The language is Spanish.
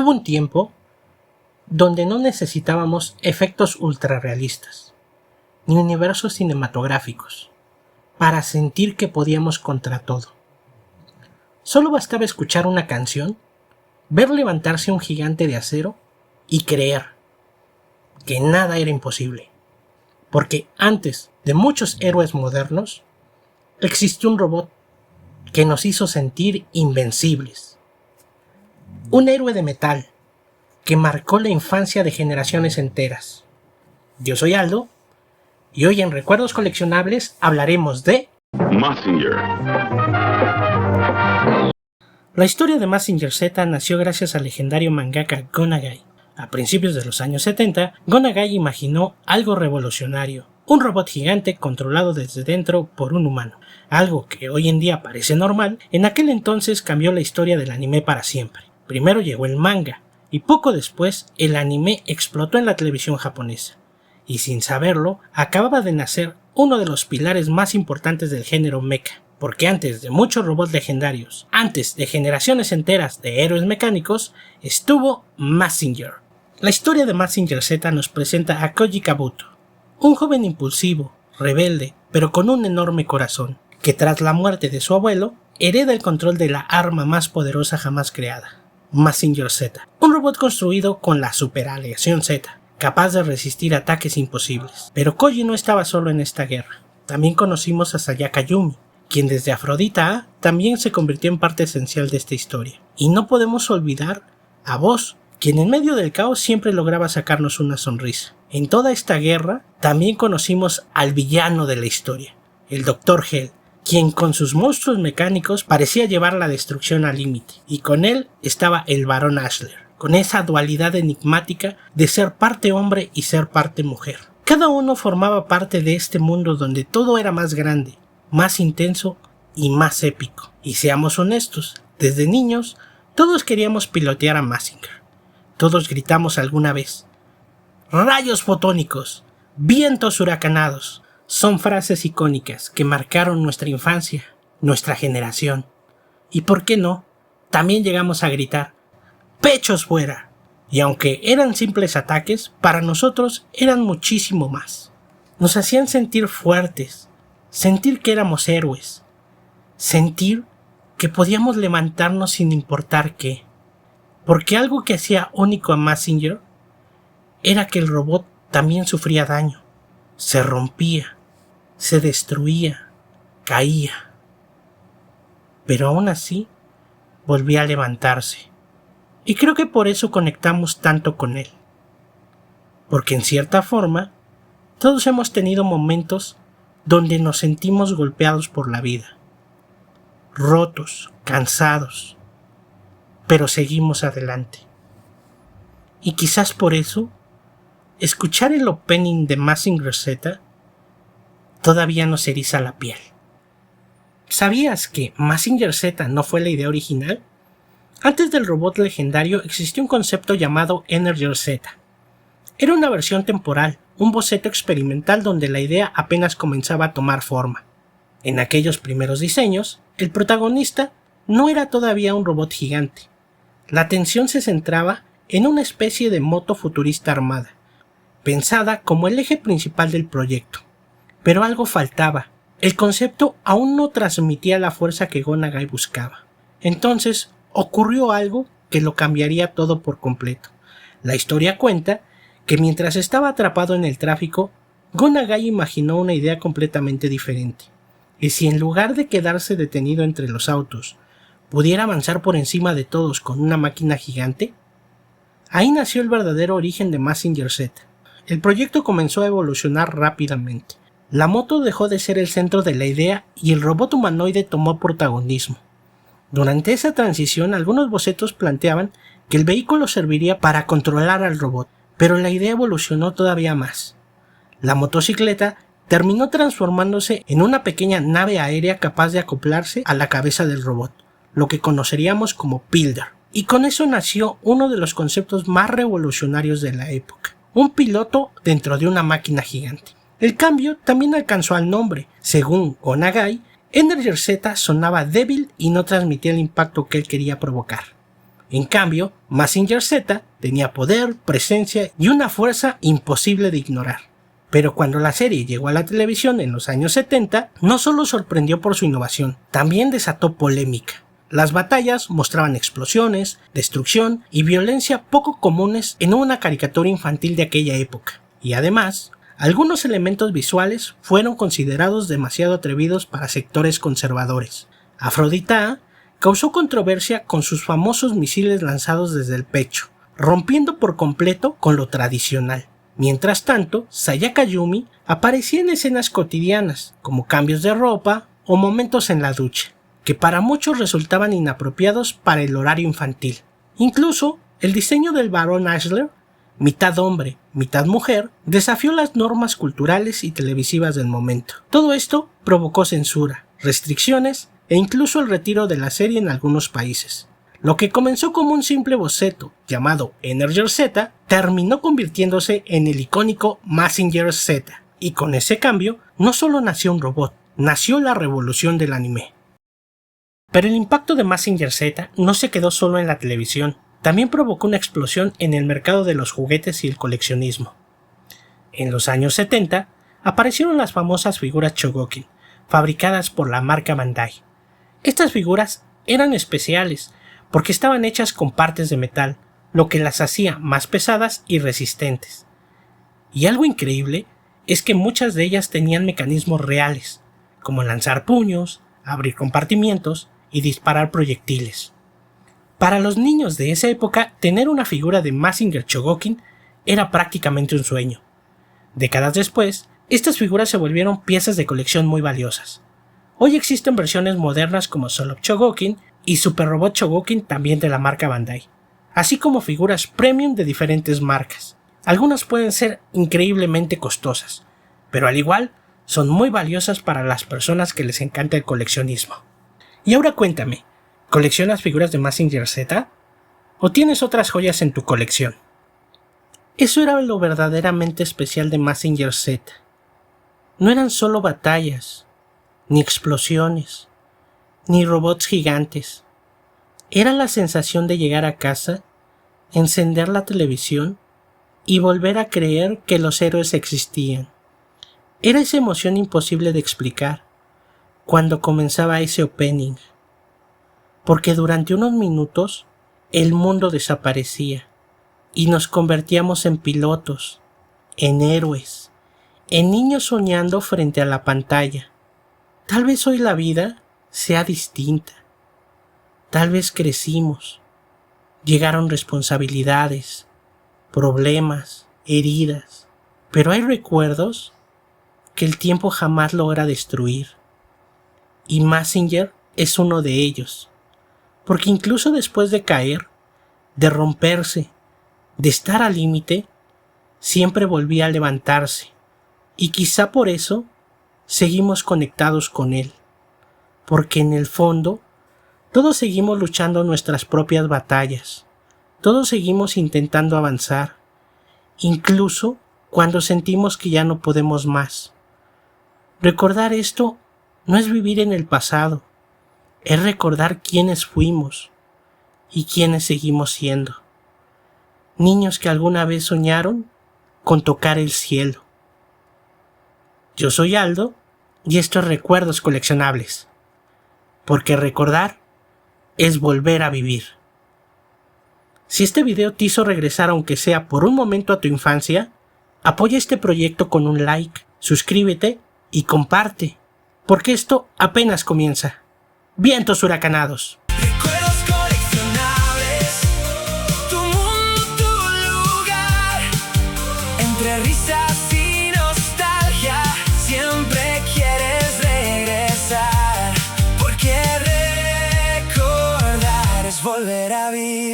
Hubo un tiempo donde no necesitábamos efectos ultrarrealistas, ni universos cinematográficos, para sentir que podíamos contra todo. Solo bastaba escuchar una canción, ver levantarse un gigante de acero y creer que nada era imposible. Porque antes de muchos héroes modernos, existió un robot que nos hizo sentir invencibles. Un héroe de metal que marcó la infancia de generaciones enteras. Yo soy Aldo, y hoy en Recuerdos Coleccionables hablaremos de Mazinger. La historia de Mazinger Z nació gracias al legendario mangaka Go Nagai. A principios de los años 70, Go Nagai imaginó algo revolucionario, un robot gigante controlado desde dentro por un humano. Algo que hoy en día parece normal, en aquel entonces cambió la historia del anime para siempre. Primero llegó el manga, y poco después el anime explotó en la televisión japonesa. Y sin saberlo, acababa de nacer uno de los pilares más importantes del género mecha. Porque antes de muchos robots legendarios, antes de generaciones enteras de héroes mecánicos, estuvo Mazinger. La historia de Mazinger Z nos presenta a Koji Kabuto, un joven impulsivo, rebelde, pero con un enorme corazón, que tras la muerte de su abuelo, hereda el control de la arma más poderosa jamás creada, Mazinger Z, un robot construido con la superaleación Z, capaz de resistir ataques imposibles. Pero Koji no estaba solo en esta guerra. También conocimos a Sayaka Yumi, quien desde Afrodita A también se convirtió en parte esencial de esta historia. Y no podemos olvidar a Boss, quien en medio del caos siempre lograba sacarnos una sonrisa. En toda esta guerra también conocimos al villano de la historia, el Dr. Hell, quien con sus monstruos mecánicos parecía llevar la destrucción al límite, y con él estaba el Barón Ashler, con esa dualidad enigmática de ser parte hombre y ser parte mujer. Cada uno formaba parte de este mundo donde todo era más grande, más intenso y más épico. Y seamos honestos, desde niños todos queríamos pilotear a Mazinger. Todos gritamos alguna vez: ¡rayos fotónicos! ¡Vientos huracanados! Son frases icónicas que marcaron nuestra infancia, nuestra generación. Y por qué no, también llegamos a gritar: ¡pechos fuera! Y aunque eran simples ataques, para nosotros eran muchísimo más. Nos hacían sentir fuertes, sentir que éramos héroes, sentir que podíamos levantarnos sin importar qué. Porque algo que hacía único a Mazinger era que el robot también sufría daño, se rompía, se destruía, caía. Pero aún así, volvía a levantarse. Y creo que por eso conectamos tanto con él. Porque en cierta forma, todos hemos tenido momentos donde nos sentimos golpeados por la vida, rotos, cansados, pero seguimos adelante. Y quizás por eso, escuchar el opening de Mazinger Z todavía nos eriza la piel. ¿Sabías que Mazinger Z no fue la idea original? Antes del robot legendario existió un concepto llamado Energer Z. Era una versión temporal, un boceto experimental donde la idea apenas comenzaba a tomar forma. En aquellos primeros diseños, el protagonista no era todavía un robot gigante. La atención se centraba en una especie de moto futurista armada, pensada como el eje principal del proyecto. Pero algo faltaba. El concepto aún no transmitía la fuerza que Go Nagai buscaba. Entonces ocurrió algo que lo cambiaría todo por completo. La historia cuenta que mientras estaba atrapado en el tráfico, Go Nagai imaginó una idea completamente diferente. Y si en lugar de quedarse detenido entre los autos, pudiera avanzar por encima de todos con una máquina gigante, ahí nació el verdadero origen de Mazinger Z. El proyecto comenzó a evolucionar rápidamente. La moto dejó de ser el centro de la idea y el robot humanoide tomó protagonismo. Durante esa transición, algunos bocetos planteaban que el vehículo serviría para controlar al robot, pero la idea evolucionó todavía más. La motocicleta terminó transformándose en una pequeña nave aérea capaz de acoplarse a la cabeza del robot, lo que conoceríamos como Pilder. Y con eso nació uno de los conceptos más revolucionarios de la época: un piloto dentro de una máquina gigante. El cambio también alcanzó al nombre. Según Go Nagai, Energer Z sonaba débil y no transmitía el impacto que él quería provocar. En cambio, Mazinger Z tenía poder, presencia y una fuerza imposible de ignorar. Pero cuando la serie llegó a la televisión en los años 70, no solo sorprendió por su innovación, también desató polémica. Las batallas mostraban explosiones, destrucción y violencia poco comunes en una caricatura infantil de aquella época. Y además, algunos elementos visuales fueron considerados demasiado atrevidos para sectores conservadores. Afrodita causó controversia con sus famosos misiles lanzados desde el pecho, rompiendo por completo con lo tradicional. Mientras tanto, Sayaka Yumi aparecía en escenas cotidianas, como cambios de ropa o momentos en la ducha, que para muchos resultaban inapropiados para el horario infantil. Incluso, el diseño del Barón Ashler, mitad hombre, mitad mujer, desafió las normas culturales y televisivas del momento. Todo esto provocó censura, restricciones e incluso el retiro de la serie en algunos países. Lo que comenzó como un simple boceto llamado Energer Z terminó convirtiéndose en el icónico Mazinger Z, y con ese cambio no solo nació un robot, nació la revolución del anime. Pero el impacto de Mazinger Z no se quedó solo en la televisión, también provocó una explosión en el mercado de los juguetes y el coleccionismo. En los años 70 aparecieron las famosas figuras Chogokin, fabricadas por la marca Bandai. Estas figuras eran especiales porque estaban hechas con partes de metal, lo que las hacía más pesadas y resistentes. Y algo increíble es que muchas de ellas tenían mecanismos reales, como lanzar puños, abrir compartimientos y disparar proyectiles. Para los niños de esa época, tener una figura de Mazinger Chogokin era prácticamente un sueño. Décadas después, estas figuras se volvieron piezas de colección muy valiosas. Hoy existen versiones modernas como Solop Chogokin y Super Robot Chogokin, también de la marca Bandai, así como figuras premium de diferentes marcas. Algunas pueden ser increíblemente costosas, pero al igual son muy valiosas para las personas que les encanta el coleccionismo. Y ahora cuéntame, ¿coleccionas figuras de Mazinger Z? ¿O tienes otras joyas en tu colección? Eso era lo verdaderamente especial de Mazinger Z. No eran solo batallas, ni explosiones, ni robots gigantes. Era la sensación de llegar a casa, encender la televisión y volver a creer que los héroes existían. Era esa emoción imposible de explicar cuando comenzaba ese opening, porque durante unos minutos el mundo desaparecía y nos convertíamos en pilotos, en héroes, en niños soñando frente a la pantalla. Tal vez hoy la vida sea distinta. Tal vez crecimos. Llegaron responsabilidades, problemas, heridas. Pero hay recuerdos que el tiempo jamás logra destruir. Y Mazinger es uno de ellos. Porque incluso después de caer, de romperse, de estar al límite, siempre volvía a levantarse. Y quizá por eso seguimos conectados con él. Porque en el fondo, todos seguimos luchando nuestras propias batallas. Todos seguimos intentando avanzar, incluso cuando sentimos que ya no podemos más. Recordar esto no es vivir en el pasado, es recordar quiénes fuimos y quiénes seguimos siendo. Niños que alguna vez soñaron con tocar el cielo. Yo soy Aldo y estos Recuerdos Coleccionables. Porque recordar es volver a vivir. Si este video te hizo regresar aunque sea por un momento a tu infancia, apoya este proyecto con un like, suscríbete y comparte, porque esto apenas comienza. ¡Vientos huracanados! Recuerdos coleccionables, tu mundo, tu lugar, entre risas y nostalgia, siempre quieres regresar, porque recordar es volver a vivir.